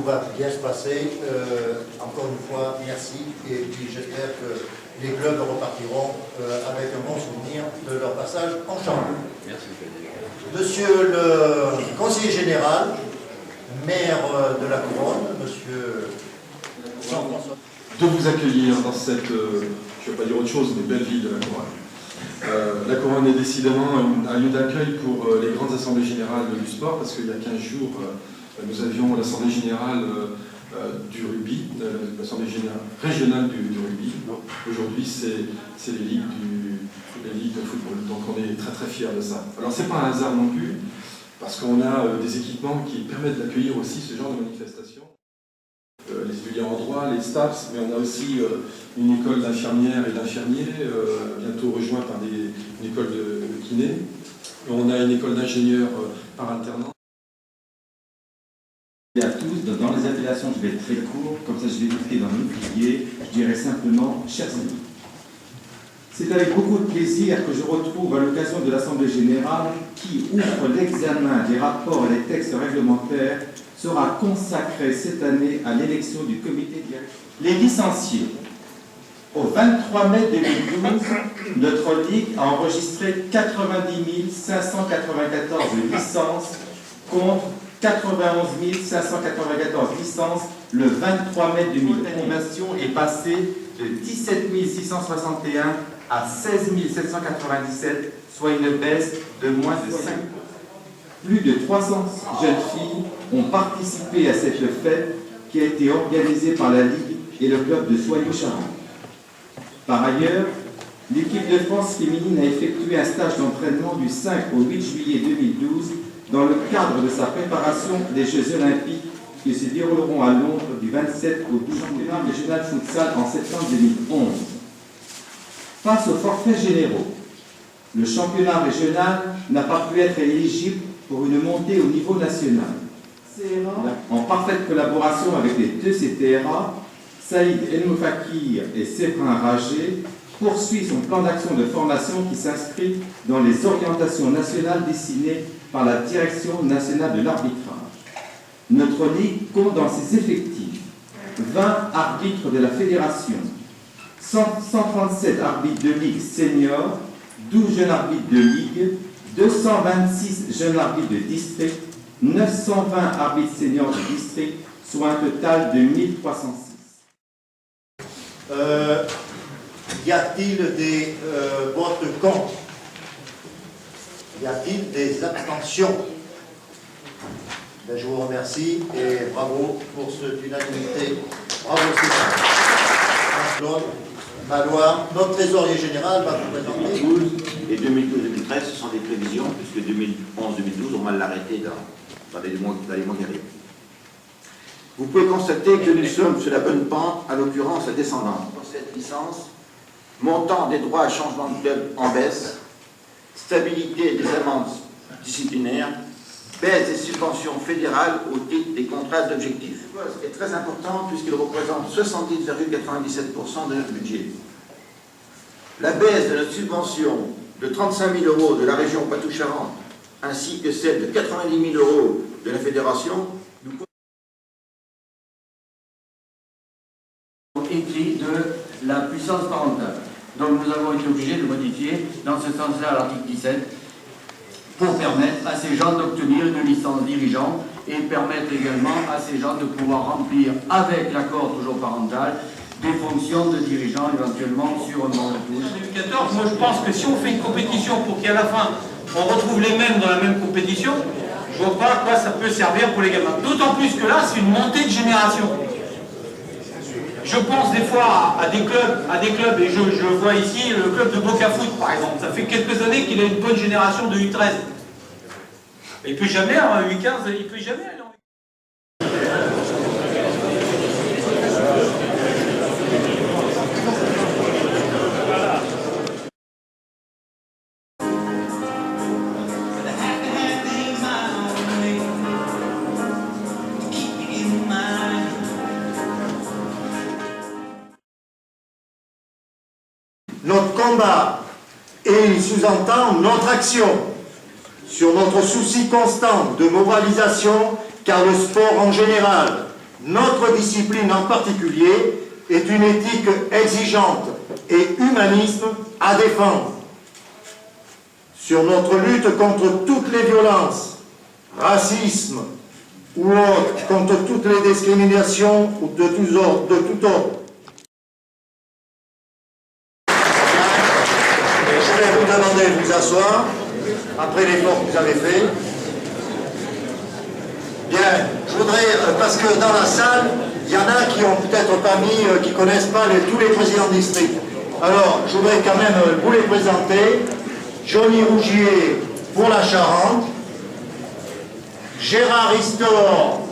va bien se passer. Encore une fois, merci. Et puis j'espère que les clubs repartiront avec un bon souvenir de leur passage en chambre. Merci. Monsieur le conseiller général, maire de la Couronne, monsieur Jean-François. De vous accueillir dans cette, je ne vais pas dire autre chose, mais belle ville de la Couronne. La Couronne est décidément un lieu d'accueil pour les grandes assemblées générales du sport, parce qu'il y a 15 jours, nous avions l'assemblée générale du rugby, l'assemblée régionale du rugby. Aujourd'hui, c'est les ligues de football, donc on est très très fiers de ça. Alors c'est pas un hasard non plus, parce qu'on a des équipements qui permettent d'accueillir aussi ce genre de manifestations. Les étudiants en droit, les STAPS, mais on a aussi une école d'infirmières et d'infirmiers, bientôt rejointe par une école de kiné. On a une école d'ingénieurs par alternance. Et à tous, dans les appellations, je vais être très court, comme ça je vais écouter dans l'oublier, je dirais simplement chers amis. C'est avec beaucoup de plaisir que je retrouve à l'occasion de l'Assemblée Générale qui, outre l'examen des rapports et des textes réglementaires, sera consacré cette année à l'élection du comité directeur. Les licenciés. Au 23 mai 2012, notre Ligue a enregistré 90 594 licences contre 91 594 licences le 23 mai 2011. L'animation est passée de 17 661 à 16 797, soit une baisse de moins de 5%. Plus de 300 jeunes filles ont participé à cette fête qui a été organisée par la Ligue et le club de Soignies-Charente. Par ailleurs, l'équipe de France féminine a effectué un stage d'entraînement du 5 au 8 juillet 2012 dans le cadre de sa préparation des Jeux Olympiques qui se dérouleront à Londres du 27 au 12 championnat régional futsal en septembre 2011. Face aux forfaits généraux, le championnat régional n'a pas pu être éligible pour une montée au niveau national. En parfaite collaboration avec les deux CTRA, Saïd El Moufakir et Séverin Ragé poursuit son plan d'action de formation qui s'inscrit dans les orientations nationales dessinées par la Direction nationale de l'arbitrage. Notre Ligue compte dans ses effectifs 20 arbitres de la Fédération, 137 arbitres de Ligue senior, 12 jeunes arbitres de Ligue, 226 jeunes arbitres de district, 920 arbitres seniors de district, soit un total de 1306. Y a-t-il des votes contre? Y a-t-il des abstentions? Ben, je vous remercie et bravo pour cette unanimité. Bravo Stéphane. Claude Maloir, notre trésorier général, va vous présenter. 2012 et 2012-2013, ce sont des prévisions, puisque 2011-2012, on va l'arrêter dans les mois qui arrivent. Vous pouvez constater que nous sommes sur la bonne pente, à l'occurrence la descendante. Pour cette licence, montant des droits à changement de club en baisse, stabilité des amendes disciplinaires, baisse des subventions fédérales au titre des contrats d'objectifs. C'est très important puisqu'il représente 70,97% de notre budget. La baisse de notre subvention de 35 000 € de la région Poitou-Charentes ainsi que celle de 90 000 € de la fédération nous écrit de la puissance parentale. Donc nous avons été obligés de modifier dans ce sens-là l'article 17 pour permettre à ces gens d'obtenir une licence dirigeant et permettre également à ces gens de pouvoir remplir avec l'accord toujours parental des fonctions de dirigeant éventuellement sur un mandat. En 2014, moi je pense que si on fait une compétition pour qu'à la fin on retrouve les mêmes dans la même compétition, je ne vois pas à quoi ça peut servir pour les gamins. D'autant plus que là c'est une montée de génération. Je pense des fois à des clubs, et je vois ici le club de Boca Foot par exemple. Ça fait quelques années qu'il a une bonne génération de U13. Il ne peut jamais avoir un U15, il ne peut jamais aller en Notre combat et il sous-entend notre action sur notre souci constant de moralisation, car le sport en général, Notre discipline en particulier est une éthique exigeante et humanisme à défendre. Sur notre lutte contre toutes les violences, racisme ou autres, contre toutes les discriminations ou de tout ordre. Je vais vous demander de vous asseoir, après l'effort que vous avez fait. Bien, je voudrais, parce que dans la salle, il y en a qui ont peut-être pas mis, qui ne connaissent pas tous les présidents de district. Alors, je voudrais quand même vous les présenter. Johnny Rougier pour la Charente, Gérard Ristor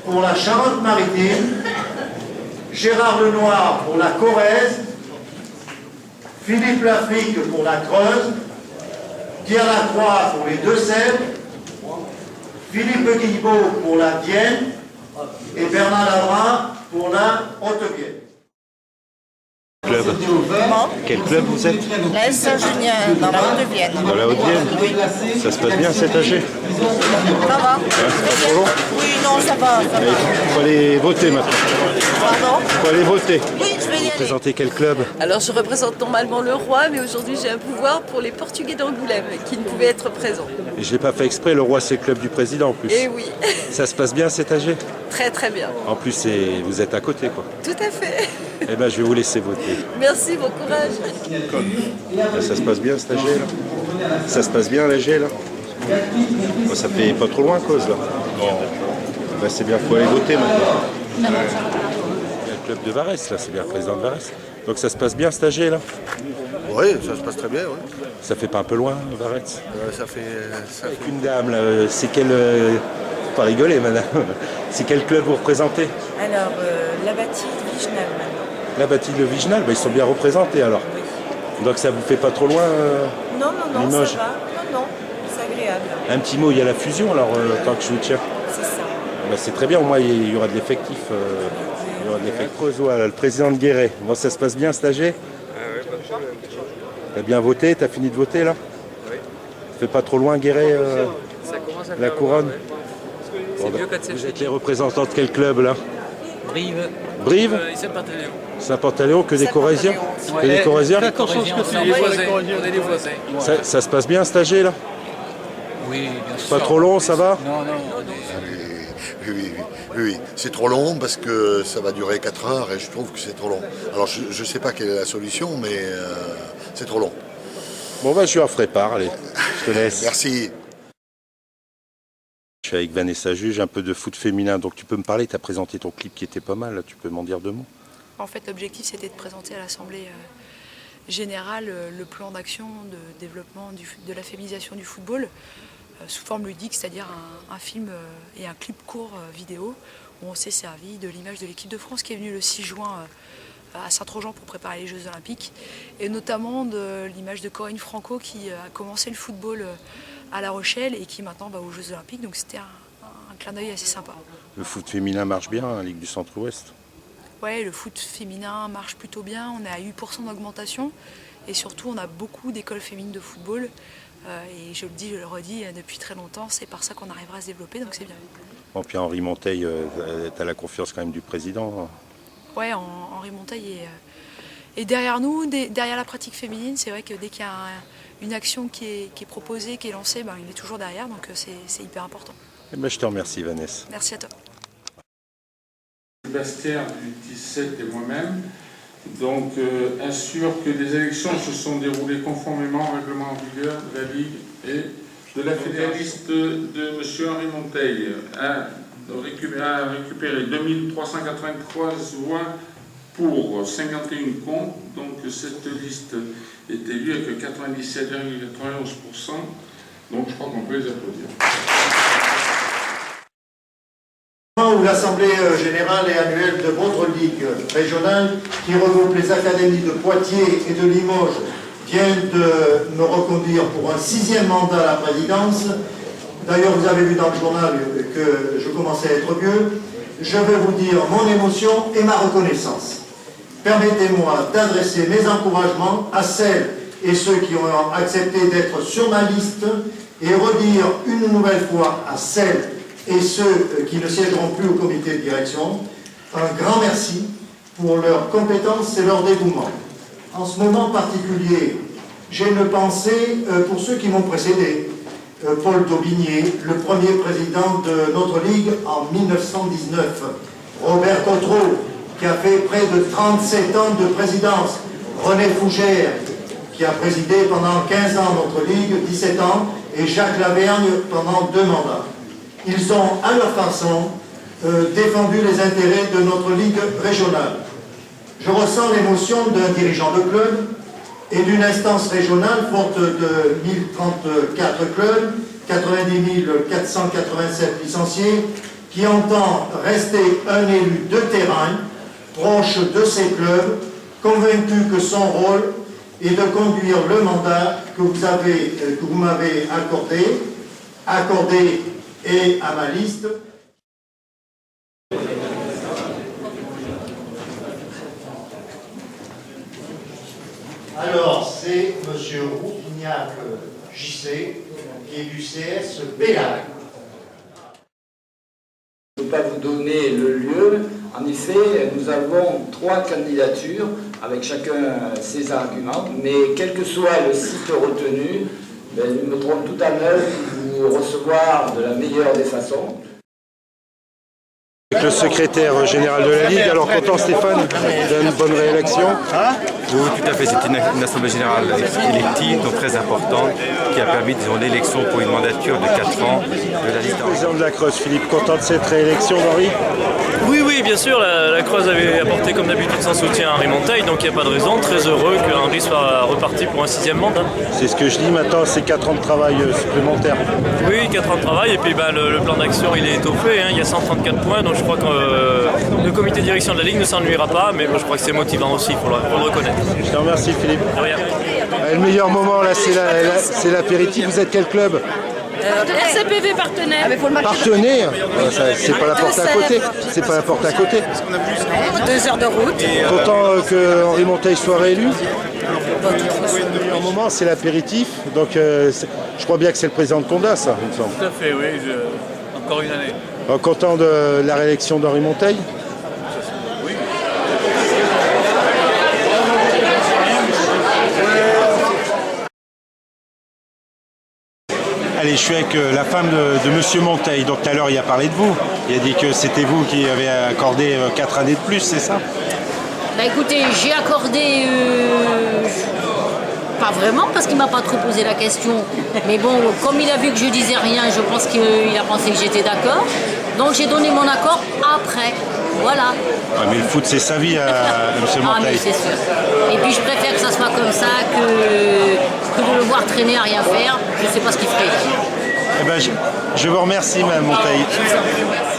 pour la Charente-Maritime, Gérard Lenoir pour la Corrèze, Philippe Lafrique pour la Creuse, Pierre Lacroix pour les Deux-Sèvres, Philippe Guilbeault pour la Vienne et Bernard Lavrin pour la Haute-Vienne. Club. Quel club vous êtes? La Saint-Julien, dans la Haute-Vienne. Dans la Haute-Vienne. Ça se passe bien cet AG? Ça va? C'est pas trop long? Oui, non, ça va. Ça va. Il faut aller voter maintenant. Pardon? Il faut aller voter. Oui, je vais y aller. Présenter quel club? Alors je représente normalement le roi, mais aujourd'hui j'ai un pouvoir pour les Portugais d'Angoulême qui ne pouvaient être présents. Et je l'ai pas fait exprès, le roi c'est le club du président en plus. Et oui, Ça se passe bien cet AG? très très bien. En plus vous êtes à côté quoi. Tout à fait. Eh ben je vais vous laisser voter. Merci, bon courage. Ça se passe bien cet AG là? Ça se passe bien l'AG là? Bon, ça fait pas trop loin cause là. Ben, c'est bien, faut aller voter maintenant. Il y a le club de Varès là, c'est bien le président de Varès. Donc ça se passe bien cet AG là? Oui, ça se passe très bien, oui. Ça fait pas un peu loin Varès? Ça fait... Avec une dame là, c'est quel... Pas rigoler madame. C'est quel club vous représentez? Alors, la bâtie de Vigenal maintenant. La bâtie de Vigenal, ben, ils sont bien représentés alors. Donc ça vous fait pas trop loin Non, non, non, Limoges. ça va. Non, non, c'est agréable. Un petit mot, il y a la fusion alors tant que je vous tiens. C'est ça. Ben, c'est très bien, au moins il y aura de l'effectif. Il y aura de l'effectif. Voilà, le président de Guéret. Bon, ça se passe bien cet AG? T'as bien voté? T'as fini de voter là? Oui. Ça fait pas trop loin Guéret, la couronne? Bon, ben, vous êtes les représentants de quel club là? Brive. Brive? Saint-Pantaléon. Saint-Pantaléon, que des Corésiens? Que des Corésiens? Attention ce que tu dis, on est les voisins. Ça se passe bien cet AG là? Oui, bien sûr. Pas trop long, ça va? Non, non. Oui. C'est trop long parce que ça va durer 4 heures et je trouve que c'est trop long. Alors je ne sais pas quelle est la solution, mais c'est trop long. Bon bah je lui en ferai part, allez, je te laisse. Merci. Je suis avec Vanessa Juge, un peu de foot féminin, donc tu peux me parler, tu as présenté ton clip qui était pas mal, là. Tu peux m'en dire 2 mots? En fait, l'objectif c'était de présenter à l'Assemblée générale le plan d'action de développement de la féminisation du football sous forme ludique, c'est-à-dire un film et un clip court vidéo où on s'est servi de l'image de l'équipe de France qui est venue le 6 juin à Saint-Trojan pour préparer les Jeux Olympiques, et notamment de l'image de Corinne Franco qui a commencé le football à La Rochelle et qui maintenant va aux Jeux Olympiques, donc c'était un clin d'œil assez sympa. Le foot féminin marche bien, hein, Ligue du Centre-Ouest? Ouais, le foot féminin marche plutôt bien, on est à 8% d'augmentation et surtout on a beaucoup d'écoles féminines de football et je le dis, je le redis, depuis très longtemps, c'est par ça qu'on arrivera à se développer, donc c'est bien. Bon, puis Henri Monteil, tu as la confiance quand même du président? Ouais, Henri Monteil est derrière nous, derrière la pratique féminine. C'est vrai que dès qu'il y a une action qui est proposée, qui est lancée, ben, il est toujours derrière, donc c'est hyper important. Eh ben, je te remercie Vanessa. Merci à toi. Bastère du 17 et moi-même, donc assure que les élections se sont déroulées conformément au règlement en vigueur de la Ligue et de la fédéraliste de M. Henri Monteil a récupéré 2383 voix pour 51 contre, donc cette liste est élue avec 97,91%, donc je crois qu'on peut les applaudir. Où l'Assemblée générale et annuelle de votre Ligue régionale, qui regroupe les académies de Poitiers et de Limoges, vient de me reconduire pour un 6e mandat à la présidence. D'ailleurs, vous avez vu dans le journal que je commençais à être vieux. Je vais vous dire mon émotion et ma reconnaissance. Permettez-moi d'adresser mes encouragements à celles et ceux qui ont accepté d'être sur ma liste et redire une nouvelle fois à celles et ceux qui ne siégeront plus au comité de direction, un grand merci pour leurs compétences et leur dévouement. En ce moment particulier, j'ai une pensée pour ceux qui m'ont précédé. Paul Daubigné, le premier président de notre Ligue en 1919. Robert Cotreau, qui a fait près de 37 ans de présidence. René Fougère, qui a présidé pendant 15 ans notre Ligue, 17 ans, et Jacques Lavergne pendant 2 mandats. Ils ont, à leur façon, défendu les intérêts de notre Ligue régionale. Je ressens l'émotion d'un dirigeant de club et d'une instance régionale forte de 1034 clubs, 90 487 licenciés, qui entend rester un élu de terrain, proche de ces clubs, convaincu que son rôle est de conduire le mandat que vous m'avez accordé et à ma liste. Alors, c'est M. Routignac JC, qui est du CS Bélac. Je ne peux pas vous donner le lieu. En effet, nous avons 3 candidatures, avec chacun ses arguments, mais quel que soit le site retenu, nous mettrons tout en œuvre pour vous recevoir de la meilleure des façons. Avec le secrétaire général de la Ligue, alors content Stéphane d'une bonne réélection. Oui, tout à fait, c'est une assemblée générale élective, donc très importante, qui a permis, disons, l'élection pour une mandature de 4 ans de la liste. Président de la Creuse, Philippe, content de cette réélection d'Henri? Oui, bien sûr, la Creuse avait apporté comme d'habitude son soutien à Henri Monteil, donc il n'y a pas de raison, très heureux que Henri soit reparti pour un 6e mandat. C'est ce que je dis maintenant, c'est 4 ans de travail supplémentaire. Oui, 4 ans de travail, et puis le plan d'action il est étoffé, il y a 134 points, donc je crois que le comité de direction de la Ligue ne s'ennuiera pas, mais je crois que c'est motivant aussi, il faut le reconnaître. Je te remercie Philippe. De rien. Le meilleur moment là, c'est l'apéritif. Vous êtes quel club? RCPV partenaire. Partenaire, c'est pas la porte à côté. C'est pas la porte à côté. 2 heures de route. Content que Henri Monteil soit réélu. Le meilleur moment, c'est l'apéritif. Donc, je crois bien que c'est le président de Condat, ça, il me semble. Tout à fait, oui, encore une année. Content de la réélection d'Henri Monteil? Oui. Allez, je suis avec la femme de Monsieur Monteil. Donc tout à l'heure, il a parlé de vous. Il a dit que c'était vous qui avez accordé 4 années de plus, c'est ça? Bah écoutez, j'ai accordé... Pas vraiment, parce qu'il ne m'a pas trop posé la question. Mais bon, comme il a vu que je disais rien, je pense qu'il a pensé que j'étais d'accord. Donc j'ai donné mon accord après. Voilà. Ouais, mais le foot, c'est sa vie, M. Monteil. Ah, mais c'est sûr. Et puis je préfère que ça soit comme ça que de le voir traîner à rien faire. Je ne sais pas ce qu'il ferait. Eh ben, je vous remercie, Mme Monteil. Je vous en prie, merci.